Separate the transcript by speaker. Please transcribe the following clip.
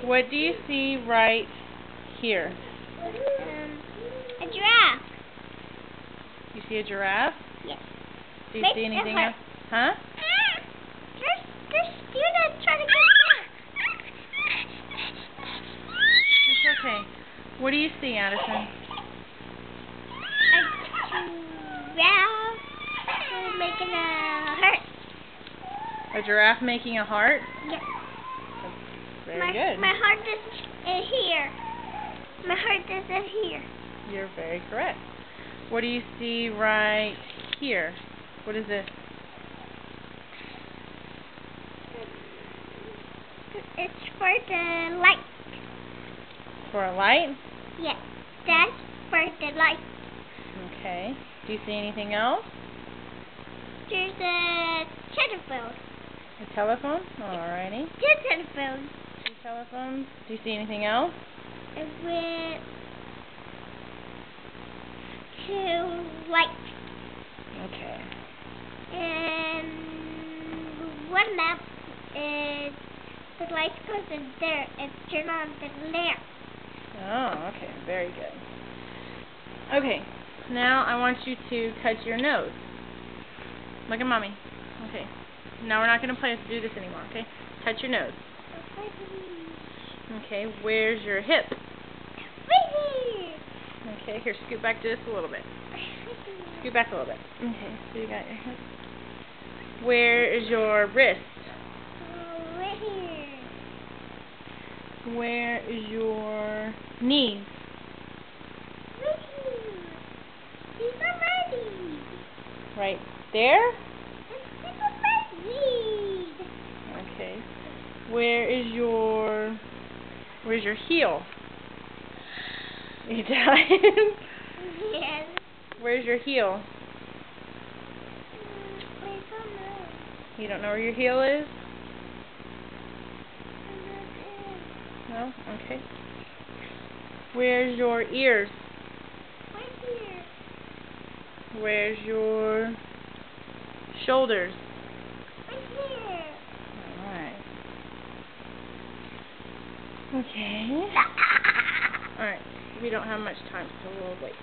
Speaker 1: What do you see right here?
Speaker 2: A giraffe.
Speaker 1: You see a giraffe?
Speaker 2: Yes.
Speaker 1: Do you see anything else? Huh?
Speaker 2: There's students trying to get
Speaker 1: It's okay. What do you see, Addison?
Speaker 2: a giraffe making a heart.
Speaker 1: A giraffe making a heart?
Speaker 2: Yes.
Speaker 1: Very good.
Speaker 2: My heart is here. My heart is here.
Speaker 1: You're very correct. What do you see right here? What is this?
Speaker 2: It's for the light.
Speaker 1: For a light?
Speaker 2: Yes, that's for the light.
Speaker 1: Okay. Do you see anything else?
Speaker 2: There's a telephone.
Speaker 1: A telephone? Alrighty.
Speaker 2: Two telephones.
Speaker 1: Two telephones. Do you see anything else?
Speaker 2: With two lights.
Speaker 1: Okay.
Speaker 2: And one lamp is the light goes in there and turn on the lamp.
Speaker 1: Oh, okay. Very good. Okay. Now I want you to cut your nose. Look at Mommy. Okay. Now we're not going to do this anymore, okay? Cut your nose. Okay, where's your hip?
Speaker 2: Right here.
Speaker 1: Okay, here, scoot back just a little bit. Scoot back a little bit. Okay, so you got your hip. Where is your wrist?
Speaker 2: Right here.
Speaker 1: Where is your knee?
Speaker 2: Right here. These are my knees.
Speaker 1: Right there?
Speaker 2: These are my knees.
Speaker 1: Okay. Where's your heel? You dying?
Speaker 2: Yes.
Speaker 1: Where's your heel?
Speaker 2: I don't know.
Speaker 1: You don't know where your heel is? No? Okay. Where's your ears?
Speaker 2: Right here.
Speaker 1: Where's your shoulders?
Speaker 2: Right here.
Speaker 1: Alright. Okay. Alright. We don't have much time, so we'll wait.